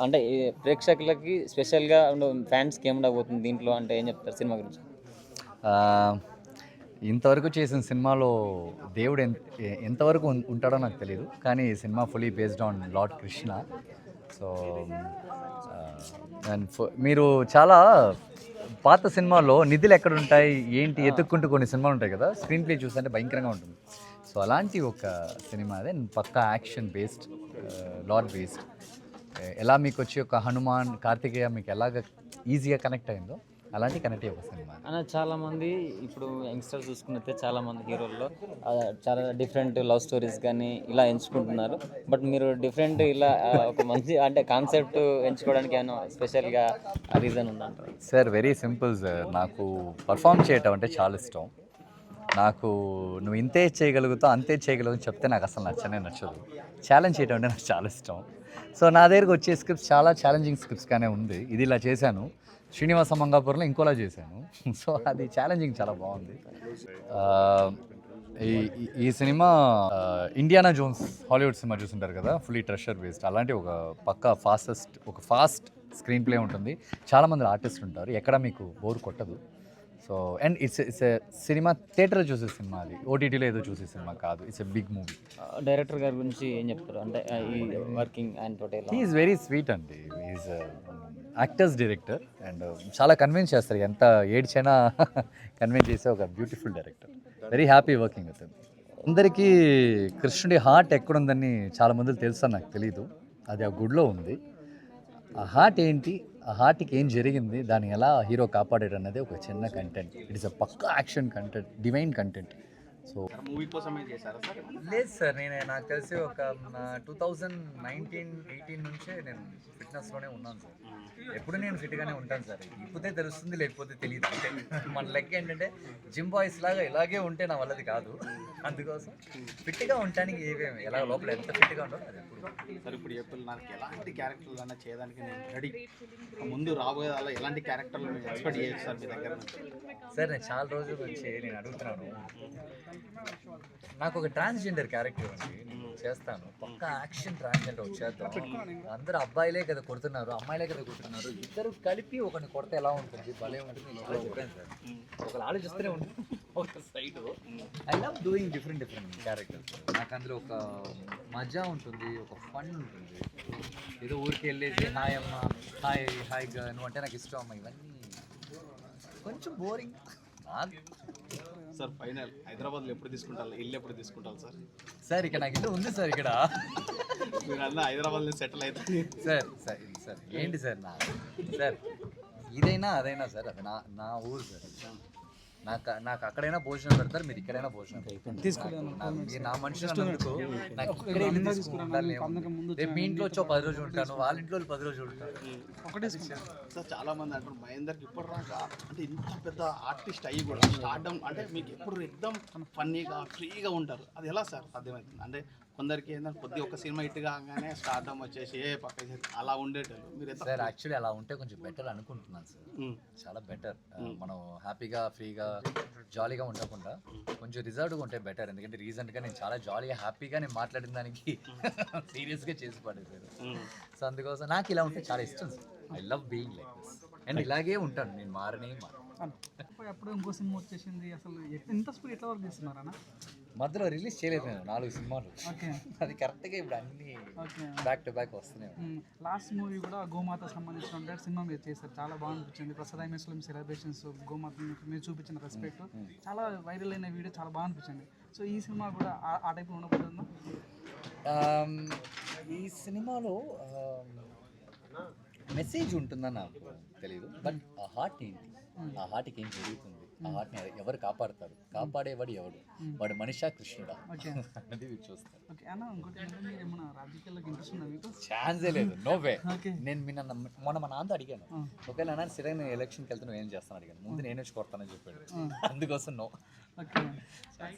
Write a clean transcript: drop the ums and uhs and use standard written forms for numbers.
అంటే ఈ ప్రేక్షకులకి స్పెషల్‌గా ఫ్యాన్స్‌కి ఏముండబోతుంది దీంట్లో అంటే ఏం చెప్తారు సినిమా గురించి? ఆహ్, ఇంతవరకు చేసిన సినిమాలో దేవుడు ఎంతవరకు ఉంటాడో నాకు తెలీదు. కానీ ఈ cinema fully based on lord Krishna. So, and మీరు చాలా పాత సినిమాల్లో నిధులెక్కడుంటాయి, ఏంటి ఎతుక్కుంటూ కొన్ని సినిమాలుంటాయి కదా! స్క్రీన్ ప్లే చూస్తుంటే భయంకరంగా ఉంటుంది. సో, అలాంటి ఒక సినిమా అదే పక్కా యాక్షన్ బేస్డ్, లార్డ్ బేస్డ్. ఎలా మీకొచ్చి ఒక హనుమాన్, కార్తికేయ మీకు ఎలాగ ఈజీగా కనెక్ట్ అయిందో అలాంటి కనెక్ట్ అయ్యే ఒక సినిమా. చాలామంది ఇప్పుడు యంగ్‌స్టర్స్ చూసుకున్నట్లయితే చాలామంది హీరోల్లో చాలా డిఫరెంట్ లవ్ స్టోరీస్ గానీ ఇలా ఎంచుకుంటున్నారు. బట్ మీరు డిఫరెంట్ ఇలా ఒక మంచి అంటే కాన్సెప్ట్ ఎంచుకోవడానికి ఏమైనా స్పెషల్‌గా రీజన్ ఉందంటారా? Sir very simple sir. నాకు పర్ఫామ్ చేయటం అంటే చాలా ఇష్టం. నాకు నువ్వు ఇంతే చేయగలుగుతావు, అంతే చేయగలవు అని చెప్తే నాకు అసలు నచ్చదు. ఛాలెంజ్ చేయడం అంటే నాకు చాలా ఇష్టం. సో, నా దగ్గరకు వచ్చే స్క్రిప్ట్స్ చాలా ఛాలెంజింగ్ స్క్రిప్ట్స్‌గానే ఉంది. ఇది ఇలా చేశాను. శ్రీనివాస మంగాపురంలో ఇంకోలా చేశాను. సో, అది ఛాలెంజింగ్ చాలా బాగుంది. ఆహ్, ఈ ఈ సినిమా ఇండియానా జోన్స్ హాలీవుడ్ సినిమా చూసుంటారు కదా, ఫుల్లీ ట్రెషర్ బేస్డ్. అలాంటి ఒక ఫాస్ట్ స్క్రీన్ ప్లే ఉంటుంది. చాలామంది ఆర్టిస్టులు ఉంటారు. ఎక్కడ మీకు బోర్ కొట్టదు. సో, అండ్ ఇట్స్ ఎ సినిమా థియేటర్‌లో చూసే సినిమా అది. ఓటీటీలో ఏదో చూసే సినిమా కాదు. It's a big movie. Director గారి గురించి ఏం చెప్తారు? అంటే ఈ వర్కింగ్ ఆయన తోటి ఎలా? హీ ఈజ్ వెరీ స్వీట్ అండి. He is actors director and చాలా కన్విన్స్ చేస్తారు. ఎంత ఏడ్చైనా కన్విన్స్ చేసే ఒక beautiful director. Very happy working with him. అందరికీ కృష్ణుడి హార్ట్ ఎక్కడుందని చాలా మందికి తెలుసని నాకు తెలీదు. అది ఆ గుడిలో ఉంది. ఆ హార్ట్ ఏంటి, ఆ హార్ట్కి ఏం జరిగింది, దాన్ని ఎలా హీరో కాపాడాడు అన్నది ఒక చిన్న కంటెంట్. ఇట్ ఈస్ అ పక్కా action content, divine content. So movie కోసమే చేశారా సార్? లేదు సార్, నాకు తెలిసి ఒక 2019-18 నుంచే నేను ఫిట్నెస్లోనే ఉన్నాను సార్. ఎప్పుడు నేను ఫిట్గానే ఉంటాను సార్. ఇప్పుడే తెలుస్తుంది, లేకపోతే తెలియదు. అంటే మన లెక్క ఏంటంటే జిమ్ బాయ్స్ లాగా ఇలాగే ఉంటే నా వల్లది కాదు. అందుకోసం ఫిట్గా ఉండటానికి ఏమేమి ఎలా లోపల ఎంత ఫిట్గా ఉండో అది ఎప్పుడు. సార్ ఇప్పుడు చెప్పాలి, నాకు ఎలాంటి క్యారెక్టర్లు అన్నా చేయడానికి నేను రెడీ. ముందు రాబోయే అలా ఎలాంటి క్యారెక్టర్లు నేను ఎక్స్పెక్ట్ చేయొచ్చు సార్ మీ దగ్గర నుంచి? సార్ నేను చాలా రోజుల నుంచి నేను అడుగుతున్నాను, నాకు ఒక ట్రాన్స్జెండర్ క్యారెక్టర్ ఉంది, నేను చేస్తాను. పక్కా యాక్షన్ ట్రాన్స్జెండర్ వచ్చేద్దాం. అందరూ అబ్బాయిలే కదా కొడుతున్నారు, అమ్మాయిలే కదా కొడుతున్నారు, ఇద్దరు కలిపి ఒకరిని కొడితే ఎలా ఉంటుంది, భలే ఉంటుంది. లోపల చెప్పాను సార్, ఒకరు ఆలోచిస్తూనే ఉంటుంది ఒక side. I love doing different characters. నాకు అందులో ఒక మజా ఉంటుంది, ఒక ఫన్ ఉంటుంది. ఏదో ఊరికి వెళ్ళేసి హాయ్ అమ్మ, హాయ్ నువ్వు అంటే నాకు ఇష్టం అమ్మ, ఇవన్నీ కొంచెం బోరింగ్. సార్ ఫైనల్ హైదరాబాద్లో ఎప్పుడు తీసుకుంటారు, ఇల్లు ఎప్పుడు తీసుకుంటారు సార్? సార్ ఇక్కడ నాకు ఇల్లు ఉంది సార్. ఇక్కడ మీరు అన్న హైదరాబాద్లో సెటిల్ అవుతుంది సార్ ఏంటి సార్ సార్ ఇదైనా అదైనా సార్, అది నా ఊరు సార్. నాకు అక్కడైనా భోజనం పెడతారు, మీరు ఇక్కడైనా భోజనం మీరు నా మనిషి అన్నందుకు నాకు ఇక్కడే ఇల్లు తీసుకుంటాను. రేపు మీ ఇంట్లో వచ్చి 10 రోజులు ఉంటాను, వాళ్ళ ఇంట్లో 10 రోజులు ఉంటాను. సార్ చాలా మంది అంటారు మహేందర్కి ఇప్పుడు రాక అంటే ఇంత పెద్ద ఆర్టిస్ట్ అయ్యి కూడా స్టార్డమ్ అంటే మీకు ఎప్పుడు ఎక్దమ్ ఫన్నీగా ఫ్రీగా ఉంటారు. అది ఎలా సార్ సాధ్యమవుతుంది? అంటే కొందరికి ఏంటంటే కొద్దిగా ఒక సినిమా హిట్ కాగానే స్టార్డమ్ వచ్చేసి పక్క అలా ఉండేటోళ్ళు మీరు సార్. యాక్చువల్లీ అలా ఉంటే కొంచెం బెటర్ అనుకుంటున్నాను సార్. చాలా బెటర్. మనం హ్యాపీగా ఫ్రీగా జాలీగా ఉండకుండా కొంచెం రిజర్వ్డ్గా ఉంటే బెటర్. ఎందుకంటే రీసెంట్గా నేను చాలా జాలీగా హ్యాపీగా నేను మాట్లాడిన దానికి సీరియస్గా చేసి పడేసారు. సో అందుకోసం నాకు ఇలా ఉంటే చాలా ఇష్టం sir. I love being like this and ఇలాగే ఉంటాను నేను, మారనే. అప్పుడు ఇంకో సినిమా వచ్చేసింది. అసలు ఎంత స్పీడ్ ఎట్లా వర్క్ చేస్తున్నారన్న? మధ్యలో రిలీజ్ చేయలేదు నేను 4 సినిమాలు. అది కరెక్ట్గా ఇప్పుడు అన్ని బ్యాక్ టు బ్యాక్ వస్తున్నాయి. లాస్ట్ మూవీ కూడా గోమాత సంబంధించిన సినిమా మీరు చేశారు, చాలా బాగా అనిపించింది. ప్రసాద్ ముస్లిం సెలబ్రేషన్స్, గోమాత మీరు చూపించిన రెస్పెక్ట్ చాలా వైరల్ అయిన వీడియో, చాలా బాగా అనిపించింది. సో ఈ సినిమా కూడా ఆ టైప్లో ఉండబోతుందా? ఈ సినిమాలో మెసేజ్ ఉంటుందని నాకు తెలియదు. బట్ ఆ హార్ట్ ఏంటి, ఆ హార్ట్కి ఏం జరుగుతుంది, ఆ హార్ట్ని ఎవరు కాపాడతారు, కాపాడేవాడు ఎవడు, వాడు మనిషా కృష్ణుడా అనేది మీరు చూస్తారు. ఛాన్సే లేదు, నో వే. నేను మొన్న మా నాన్నతో అడిగాను, ఒకవేళ నాన్న సరే నేను ఎలక్షన్కి వెళ్తే నువ్వు ఏం చేస్తాను అడిగాను. ముందు నేను వచ్చి కొడతానని చెప్పాడు. అందుకోసం నో.